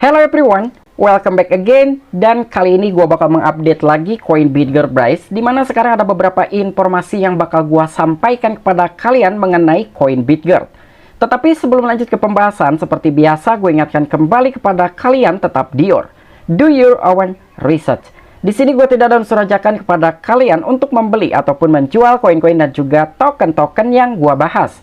Hello everyone, welcome back again. Dan kali ini gue bakal mengupdate lagi koin Bitgetbrise, dimana sekarang ada beberapa informasi yang bakal gue sampaikan kepada kalian mengenai koin Bitget. Tetapi sebelum lanjut ke pembahasan, seperti biasa gue ingatkan kembali kepada kalian tetap do your own research. Di sini gue tidak ada unsur ajakan kepada kalian untuk membeli ataupun menjual koin-koin dan juga token-token yang gue bahas.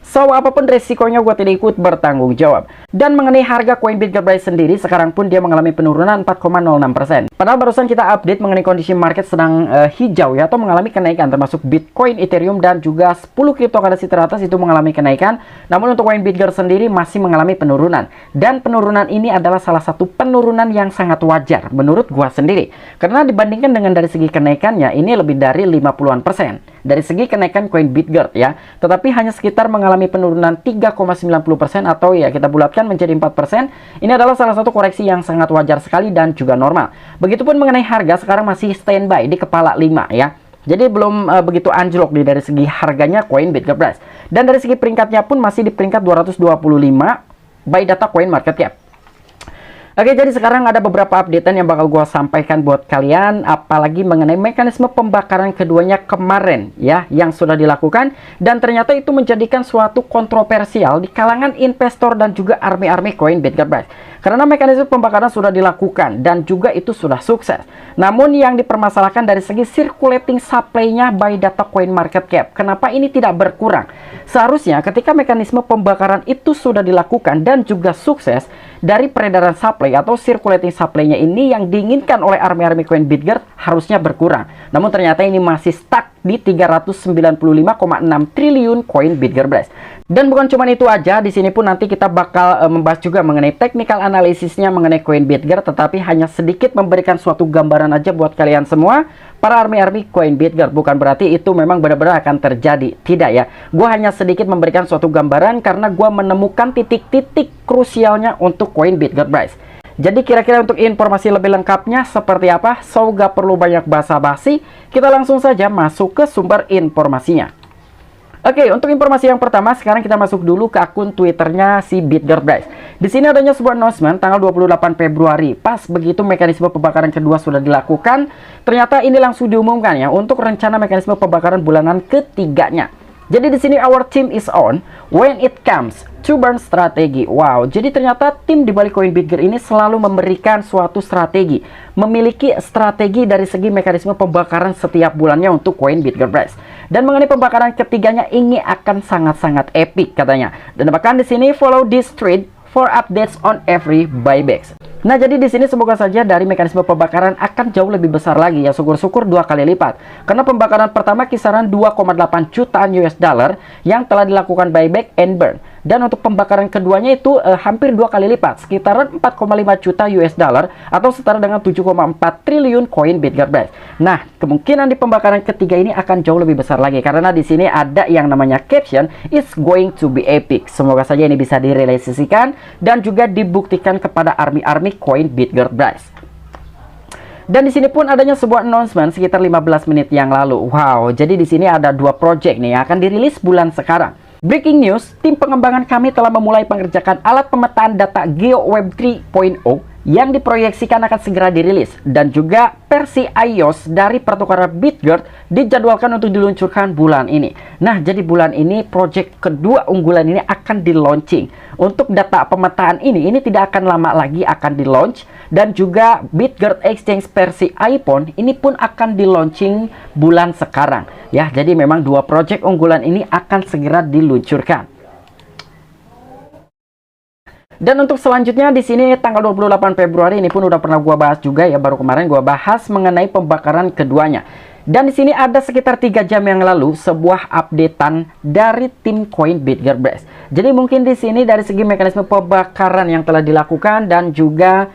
So, apapun resikonya gue tidak ikut bertanggung jawab. Dan mengenai harga koin Bitgetbrise sendiri, sekarang pun dia mengalami penurunan 4,06%. Padahal barusan kita update mengenai kondisi market sedang hijau ya, atau mengalami kenaikan, termasuk Bitcoin, Ethereum, dan juga 10 cryptocurrency teratas itu mengalami kenaikan. Namun untuk koin Bitget sendiri masih mengalami penurunan. Dan penurunan ini adalah salah satu penurunan yang sangat wajar menurut gue sendiri. Karena dibandingkan dengan dari segi kenaikannya, ini lebih dari 50-an% dari segi kenaikan koin Bitget ya. Tetapi hanya sekitar mengalami penurunan 3,90% atau ya kita bulatkan menjadi 4%. Ini adalah salah satu koreksi yang sangat wajar sekali dan juga normal. Begitupun mengenai harga, sekarang masih standby di kepala 5 ya. Jadi belum begitu anjlok dari segi harganya koin Bitgetbrise. Dan dari segi peringkatnya pun masih di peringkat 225 by data coin market cap. Oke, jadi sekarang ada beberapa updatean yang bakal gue sampaikan buat kalian, apalagi mengenai mekanisme pembakaran keduanya kemarin ya, yang sudah dilakukan, dan ternyata itu menjadikan suatu kontroversial di kalangan investor dan juga army koin Bitgetbrise. Karena mekanisme pembakaran sudah dilakukan dan juga itu sudah sukses. Namun yang dipermasalahkan dari segi circulating supply-nya by data coin market cap. Kenapa ini tidak berkurang? Seharusnya ketika mekanisme pembakaran itu sudah dilakukan dan juga sukses, dari peredaran supply atau circulating supply-nya ini yang diinginkan oleh army koin Bitget harusnya berkurang. Namun ternyata ini masih stuck di 395,6 triliun koin Bitgetbrise. Dan bukan cuma itu aja, di sini pun nanti kita bakal membahas juga mengenai technical analisisnya mengenai koin Bitget, tetapi hanya sedikit memberikan suatu gambaran aja buat kalian semua para army koin Bitget. Bukan berarti itu memang benar-benar akan terjadi, tidak ya. Gue hanya sedikit memberikan suatu gambaran karena gue menemukan titik-titik krusialnya untuk koin Bitgetbrise. Jadi kira-kira untuk informasi lebih lengkapnya seperti apa, so gak perlu banyak basa-basi, kita langsung saja masuk ke sumber informasinya. Oke, untuk informasi yang pertama, sekarang kita masuk dulu ke akun Twitternya si Bitgetbrise. Di sini adanya sebuah announcement tanggal 28 Februari. Pas begitu mekanisme pembakaran kedua sudah dilakukan, ternyata ini langsung diumumkan ya untuk rencana mekanisme pembakaran bulanan ketiganya. Jadi di sini our team is on when it comes to burn strategi. Wow, jadi ternyata tim di balik koin Bitget ini selalu memberikan suatu strategi, memiliki strategi dari segi mekanisme pembakaran setiap bulannya untuk koin Bitgetbrise. Dan mengenai pembakaran ketiganya ini akan sangat-sangat epic katanya. Dan bahkan di sini follow this thread for updates on every buybacks. Nah, jadi di sini semoga saja dari mekanisme pembakaran akan jauh lebih besar lagi ya, syukur-syukur 2 kali lipat. Karena pembakaran pertama kisaran 2,8 jutaan US dollar yang telah dilakukan buyback and burn. Dan untuk pembakaran keduanya itu hampir 2 kali lipat, sekitaran 4,5 juta US dollar atau setara dengan 7,4 triliun koin Bitgetbrise. Nah, kemungkinan di pembakaran ketiga ini akan jauh lebih besar lagi karena di sini ada yang namanya caption is going to be epic. Semoga saja ini bisa direalisasikan dan juga dibuktikan kepada army koin Bitgetbrise. Dan di sini pun adanya sebuah announcement sekitar 15 menit yang lalu. Wow, jadi di sini ada 2 project nih yang akan dirilis bulan sekarang. Breaking news, tim pengembangan kami telah memulai pengerjakan alat pemetaan data GeoWeb 3.0 yang diproyeksikan akan segera dirilis, dan juga versi iOS dari pertukaran Bitget dijadwalkan untuk diluncurkan bulan ini. Nah, jadi bulan ini project kedua unggulan ini akan di launching. Untuk data pemetaan ini tidak akan lama lagi akan di launch, dan juga Bitget Exchange versi iPhone ini pun akan di launching bulan sekarang ya. Jadi memang 2 project unggulan ini akan segera diluncurkan. Dan untuk selanjutnya di sini tanggal 28 Februari ini pun udah pernah gua bahas juga ya, baru kemarin gua bahas mengenai pembakaran keduanya. Dan di sini ada sekitar 3 jam yang lalu sebuah updatean dari tim koin Bitgetbrise. Jadi mungkin di sini dari segi mekanisme pembakaran yang telah dilakukan dan juga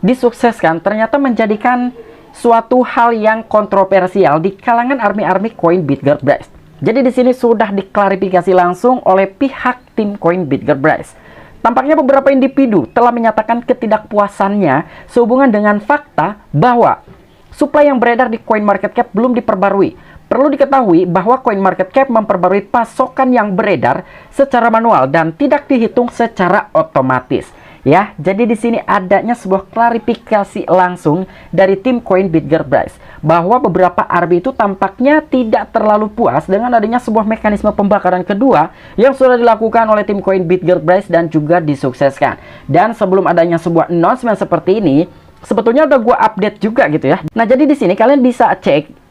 disukseskan ternyata menjadikan suatu hal yang kontroversial di kalangan army koin Bitgetbrise. Jadi di sini sudah diklarifikasi langsung oleh pihak tim koin Bitgetbrise. Tampaknya beberapa individu telah menyatakan ketidakpuasannya sehubungan dengan fakta bahwa supply yang beredar di coin market cap belum diperbarui. Perlu diketahui bahwa coin market cap memperbarui pasokan yang beredar secara manual dan tidak dihitung secara otomatis. Ya, jadi di sini adanya sebuah klarifikasi langsung dari tim Coinbit Gearbest bahwa beberapa RB itu tampaknya tidak terlalu puas dengan adanya sebuah mekanisme pembakaran kedua yang sudah dilakukan oleh tim Coinbit Gearbest dan juga disukseskan. Dan sebelum adanya sebuah announcement seperti ini, sebetulnya udah gua update juga gitu ya. Nah, jadi di sini kalian bisa cek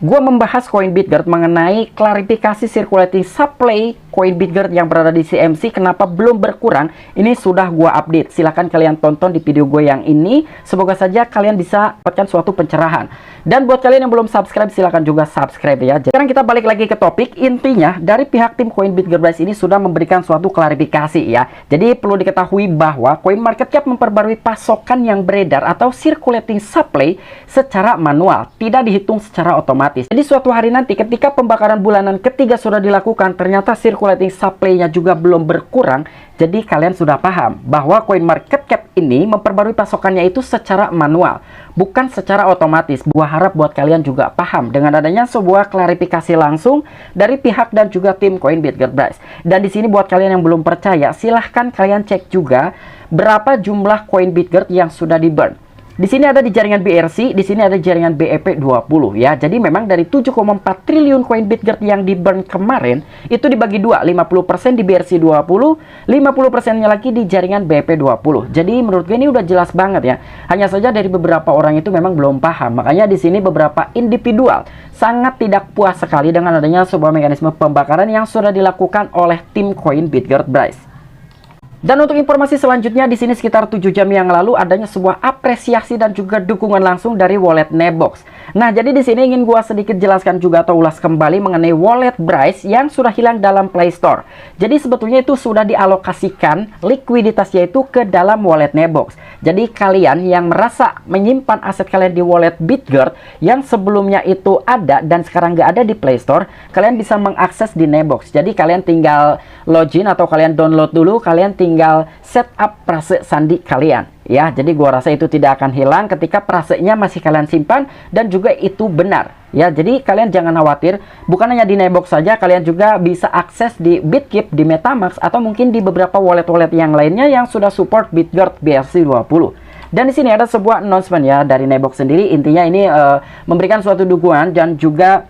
gua membahas Coinbit Guard mengenai klarifikasi circulating supply Coinbit Guard yang berada di CMC kenapa belum berkurang. Ini sudah gua update. Silahkan kalian tonton di video gue yang ini. Semoga saja kalian bisa dapatkan suatu pencerahan. Dan buat kalian yang belum subscribe, silahkan juga subscribe ya. Sekarang kita balik lagi ke topik. Intinya dari pihak tim Coinbit Gearbest ini sudah memberikan suatu klarifikasi ya. Jadi perlu diketahui bahwa CoinMarketCap memperbarui pasokan yang beredar atau circulating supply secara manual, tidak dihitung secara otomatis. Jadi suatu hari nanti ketika pembakaran bulanan ketiga sudah dilakukan, ternyata circulating supply-nya juga belum berkurang. Jadi kalian sudah paham bahwa CoinMarketCap ini memperbarui pasokannya itu secara manual, bukan secara otomatis. Gua harap buat kalian juga paham dengan adanya sebuah klarifikasi langsung dari pihak dan juga tim Coinbit Gearbest. Dan di sini buat kalian yang belum percaya, silahkan kalian cek juga berapa jumlah Coinbit Guard yang sudah di burn. Di sini ada di jaringan BRC, di sini ada jaringan BEP20 ya. Jadi memang dari 7,4 triliun Coinbit Guard yang di burn kemarin itu dibagi dua, 50% di BRC20, 50%-nya lagi di jaringan BEP20. Jadi menurut gue ini udah jelas banget ya. Hanya saja dari beberapa orang itu memang belum paham. Makanya di sini beberapa individual sangat tidak puas sekali dengan adanya sebuah mekanisme pembakaran yang sudah dilakukan oleh tim Coinbit Gearbest. Dan untuk informasi selanjutnya, di sini sekitar 7 jam yang lalu adanya sebuah apresiasi dan juga dukungan langsung dari wallet Nebox. Nah, jadi di sini ingin gua sedikit jelaskan juga atau ulas kembali mengenai wallet Bryce yang sudah hilang dalam Play Store. Jadi sebetulnya itu sudah dialokasikan likuiditasnya itu ke dalam wallet Nebox. Jadi kalian yang merasa menyimpan aset kalian di wallet Bitguard yang sebelumnya itu ada dan sekarang nggak ada di Play Store, kalian bisa mengakses di Nebox. Jadi kalian tinggal login atau kalian download dulu, kalian tinggal setup prase sandi kalian ya. Jadi gua rasa itu tidak akan hilang ketika prasenya masih kalian simpan dan juga itu benar ya. Jadi kalian jangan khawatir, bukan hanya di Nebox saja, kalian juga bisa akses di Bitkip, di Metamask, atau mungkin di beberapa wallet-wallet yang lainnya yang sudah support Bitguard BRC20. Dan di sini ada sebuah announcement ya dari Nebox sendiri. Intinya ini memberikan suatu dukungan dan juga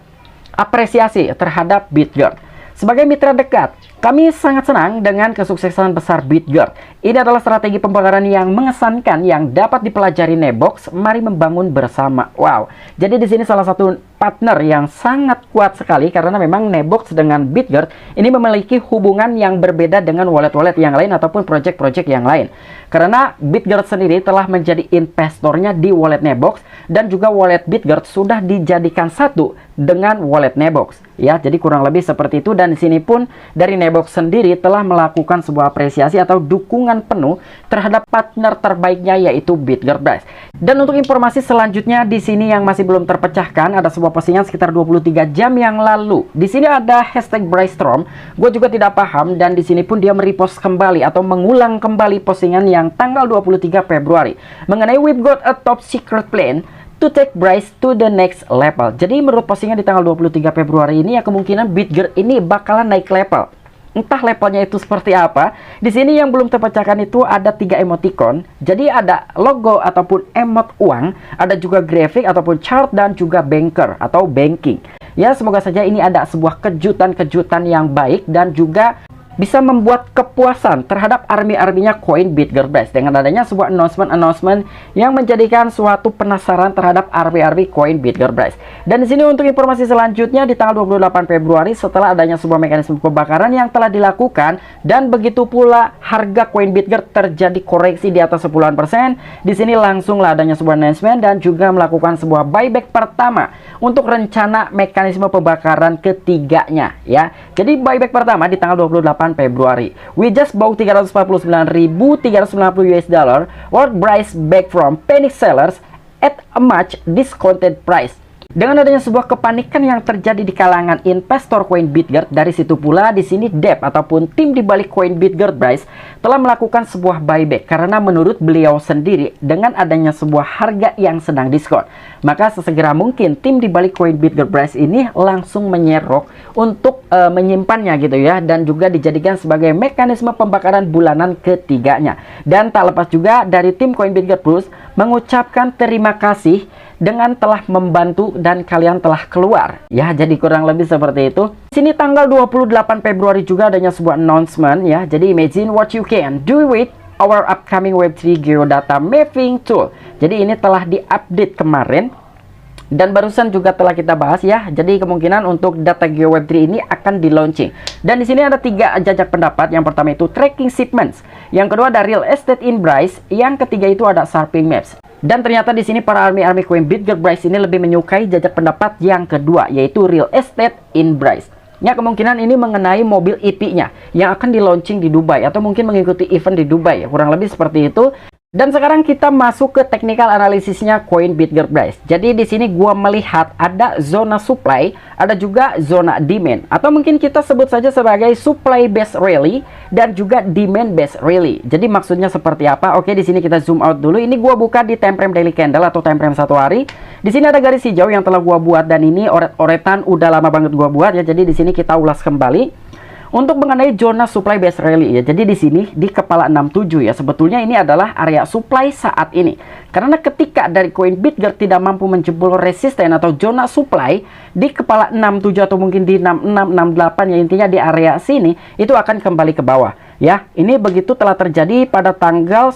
apresiasi terhadap Bitguard. Sebagai mitra dekat, kami sangat senang dengan kesuksesan besar Bitguard. Ini adalah strategi pembakaran yang mengesankan yang dapat dipelajari Nebox. Mari membangun bersama. Wow. Jadi di sini salah satu partner yang sangat kuat sekali karena memang Nebox dengan Bitguard ini memiliki hubungan yang berbeda dengan wallet-wallet yang lain ataupun project-project yang lain. Karena Bitguard sendiri telah menjadi investornya di wallet Nebox dan juga wallet Bitguard sudah dijadikan satu dengan wallet Nebox. Ya, jadi kurang lebih seperti itu. Dan di sini pun dari Nebox sendiri telah melakukan sebuah apresiasi atau dukungan penuh terhadap partner terbaiknya yaitu Bitgearbest. Dan untuk informasi selanjutnya di sini yang masih belum terpecahkan, ada sebuah postingan sekitar 23 jam yang lalu. Di sini ada hashtag Brystorm. Gue juga tidak paham dan di sini pun dia merepost kembali atau mengulang kembali postingan yang tanggal 23 Februari mengenai "We've got a top secret plan to take Bryce to the next level." Jadi menurut postingan di tanggal 23 Februari ini ya, kemungkinan Bitguard ini bakalan naik level. Entah levelnya itu seperti apa. Di sini yang belum terpecahkan itu ada 3 emoticon. Jadi ada logo ataupun emot uang, ada juga grafik ataupun chart dan juga banker atau banking. Ya, semoga saja ini ada sebuah kejutan-kejutan yang baik dan juga bisa membuat kepuasan terhadap army-arminya Coinbit Gearbest dengan adanya sebuah announcement yang menjadikan suatu penasaran terhadap army-army Coinbit Gearbest. Dan di sini untuk informasi selanjutnya di tanggal 28 Februari setelah adanya sebuah mekanisme pembakaran yang telah dilakukan dan begitu pula harga Coinbit Guard terjadi koreksi di atas 10%, di sini langsunglah adanya sebuah announcement dan juga melakukan sebuah buyback pertama untuk rencana mekanisme pembakaran ketiganya ya. Jadi buyback pertama di tanggal 28 Februari. We just bought 349.390 US dollar worth Bryce back from panic sellers at a much discounted price. Dengan adanya sebuah kepanikan yang terjadi di kalangan investor koin Bitgert, dari situ pula di sini Deb ataupun tim di balik koin Bitgert Bryce telah melakukan sebuah buyback karena menurut beliau sendiri dengan adanya sebuah harga yang sedang diskon, maka sesegera mungkin tim di balik koin Bitgert Bryce ini langsung menyerok untuk menyimpannya gitu ya, dan juga dijadikan sebagai mekanisme pembakaran bulanan ketiganya. Dan tak lepas juga dari tim koin Bitgert Plus mengucapkan terima kasih dengan telah membantu dan kalian telah keluar. Ya, jadi kurang lebih seperti itu. Sini tanggal 28 Februari juga adanya sebuah announcement ya. Jadi imagine what you can do with our upcoming Web3 Geodata Mapping Tool. Jadi ini telah diupdate kemarin dan barusan juga telah kita bahas ya. Jadi kemungkinan untuk data Geo Web3 ini akan di launching. Dan di sini ada 3 jajak pendapat. Yang pertama itu tracking shipments, yang kedua ada real estate in Bryce, yang ketiga itu ada Sharping Maps. Dan ternyata di sini para army koin Bitgert Bryce ini lebih menyukai jajak pendapat yang kedua, yaitu real estate in Bryce. Ya, kemungkinan ini mengenai mobil EP-nya yang akan di launching di Dubai atau mungkin mengikuti event di Dubai. Kurang lebih seperti itu. Dan sekarang kita masuk ke technical analisisnya koin Bitgert Bryce. Jadi di sini gua melihat ada zona supply, ada juga zona demand, atau mungkin kita sebut saja sebagai supply based rally dan juga demand based rally. Jadi maksudnya seperti apa? Oke, di sini kita zoom out dulu. Ini gua buka di time frame daily candle atau time frame 1 hari. Di sini ada garis hijau yang telah gua buat dan ini oret-oretan udah lama banget gua buat ya. Jadi di sini kita ulas kembali. Untuk mengenai zona supply based rally ya, jadi di sini di kepala 67 ya, sebetulnya ini adalah area supply saat ini. Karena ketika dari koin Bitgert tidak mampu menjebol resisten atau zona supply di kepala 67 atau mungkin di 66, 68 ya, intinya di area sini itu akan kembali ke bawah. Ya, ini begitu telah terjadi pada tanggal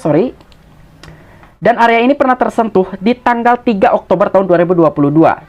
dan area ini pernah tersentuh di tanggal 3 Oktober tahun 2022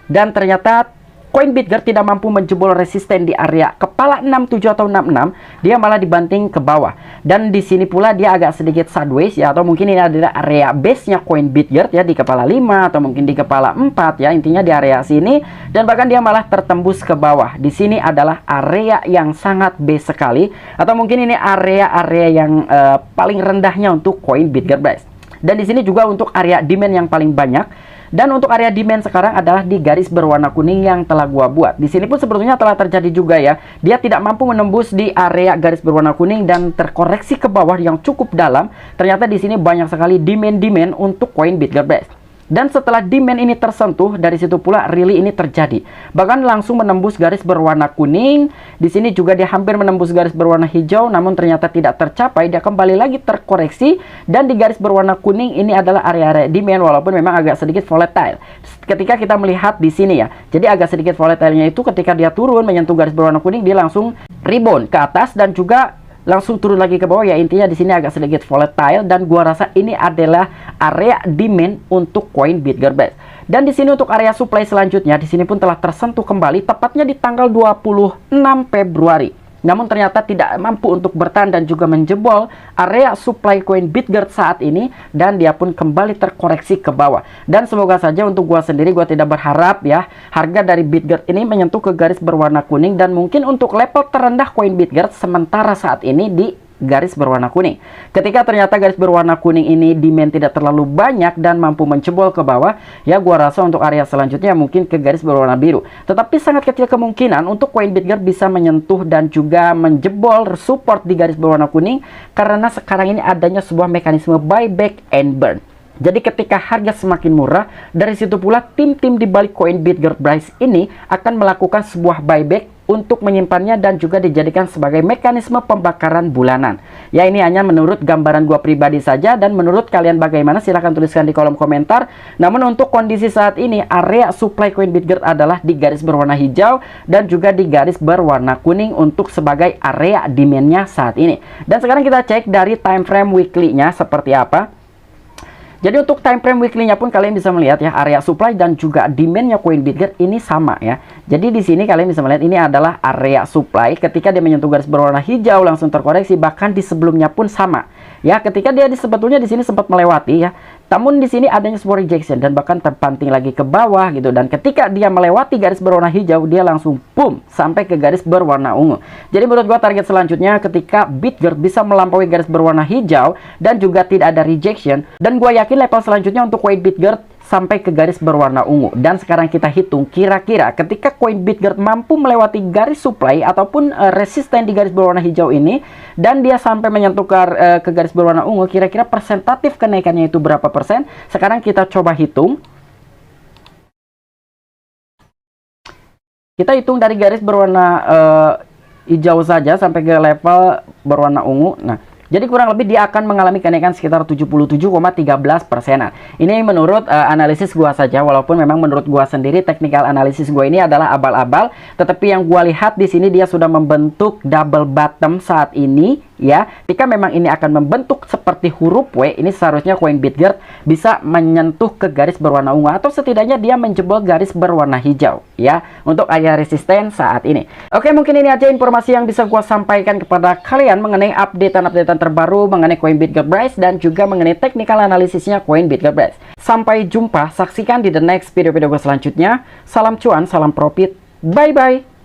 dan ternyata koin Bitgert tidak mampu menjebol resisten di area kepala 67 atau 66, dia malah dibanting ke bawah. Dan di sini pula dia agak sedikit sideways ya, atau mungkin ini adalah area base-nya koin Bitgert ya, di kepala 5 atau mungkin di kepala 4 ya, intinya di area sini, dan bahkan dia malah tertembus ke bawah. Di sini adalah area yang sangat base sekali, atau mungkin ini area-area yang paling rendahnya untuk koin Bitgert Bryce. Dan di sini juga untuk area demand yang paling banyak. Dan untuk area demand sekarang adalah di garis berwarna kuning yang telah gua buat. Di sini pun sebetulnya telah terjadi juga ya. Dia tidak mampu menembus di area garis berwarna kuning dan terkoreksi ke bawah yang cukup dalam. Ternyata di sini banyak sekali demand untuk koin Bitgert Bryce. Dan setelah demand ini tersentuh, dari situ pula rally ini terjadi. Bahkan langsung menembus garis berwarna kuning. Di sini juga dia hampir menembus garis berwarna hijau, namun ternyata tidak tercapai. Dia kembali lagi terkoreksi dan di garis berwarna kuning ini adalah area-area demand, walaupun memang agak sedikit volatile. Ketika kita melihat di sini ya, jadi agak sedikit volatilenya itu ketika dia turun menyentuh garis berwarna kuning, dia langsung rebound ke atas dan juga langsung turun lagi ke bawah ya. Intinya di sini agak sedikit volatile dan gua rasa ini adalah area demand untuk koin Bitgert Bryce. Dan di sini untuk area supply selanjutnya di sini pun telah tersentuh kembali tepatnya di tanggal 26 Februari. Namun ternyata tidak mampu untuk bertahan dan juga menjebol area supply koin Bitgert saat ini, dan dia pun kembali terkoreksi ke bawah. Dan semoga saja untuk gua sendiri, gua tidak berharap ya harga dari Bitgert ini menyentuh ke garis berwarna kuning, dan mungkin untuk level terendah koin Bitgert sementara saat ini di garis berwarna kuning. Ketika ternyata garis berwarna kuning ini demand tidak terlalu banyak dan mampu menjebol ke bawah, ya gua rasa untuk area selanjutnya mungkin ke garis berwarna biru. Tetapi sangat kecil kemungkinan untuk koin Bitgert bisa menyentuh dan juga menjebol support di garis berwarna kuning, karena sekarang ini adanya sebuah mekanisme buyback and burn. Jadi ketika harga semakin murah, dari situ pula tim-tim di balik koin Bitgert Bryce ini akan melakukan sebuah buyback untuk menyimpannya dan juga dijadikan sebagai mekanisme pembakaran bulanan. Ya, ini hanya menurut gambaran gua pribadi saja, dan menurut kalian bagaimana silahkan tuliskan di kolom komentar. Namun untuk kondisi saat ini area supply koin Bitgert adalah di garis berwarna hijau dan juga di garis berwarna kuning untuk sebagai area demandnya saat ini. Dan sekarang kita cek dari time frame weekly-nya seperti apa. Jadi untuk time frame weekly-nya pun kalian bisa melihat ya, area supply dan juga demand-nya koin Bitgert ini sama ya. Jadi di sini kalian bisa melihat ini adalah area supply, ketika dia menyentuh garis berwarna hijau langsung terkoreksi, bahkan di sebelumnya pun sama. Ya, ketika dia sebetulnya di sini sempat melewati ya. Namun di sini adanya sebuah rejection dan bahkan terpanting lagi ke bawah gitu, dan ketika dia melewati garis berwarna hijau, dia langsung boom sampai ke garis berwarna ungu. Jadi menurut gua target selanjutnya ketika Bitgert bisa melampaui garis berwarna hijau dan juga tidak ada rejection, dan gua yakin level selanjutnya untuk koin Bitgert sampai ke garis berwarna ungu. Dan sekarang kita hitung kira-kira ketika koin Bitgert mampu melewati garis supply ataupun resisten di garis berwarna hijau ini, dan dia sampai menyentuh ke garis berwarna ungu, kira-kira persentatif kenaikannya itu berapa persen? Sekarang kita coba hitung. Kita hitung dari garis berwarna hijau saja sampai ke level berwarna ungu. Nah, jadi kurang lebih dia akan mengalami kenaikan sekitar 77,13%. Ini menurut analisis gua saja, walaupun memang menurut gua sendiri technical analisis gua ini adalah abal-abal, tetapi yang gua lihat di sini dia sudah membentuk double bottom saat ini ya. Jika memang ini akan membentuk seperti huruf W, ini seharusnya koin Bitgert bisa menyentuh ke garis berwarna ungu atau setidaknya dia menjebol garis berwarna hijau ya untuk area resisten saat ini. Oke, mungkin ini aja informasi yang bisa gua sampaikan kepada kalian mengenai updatean terbaru mengenai koin Bitgert Price dan juga mengenai technical analisisnya koin Bitgert Price. Sampai jumpa, saksikan di the next video-video gue selanjutnya. Salam cuan, salam profit, bye bye.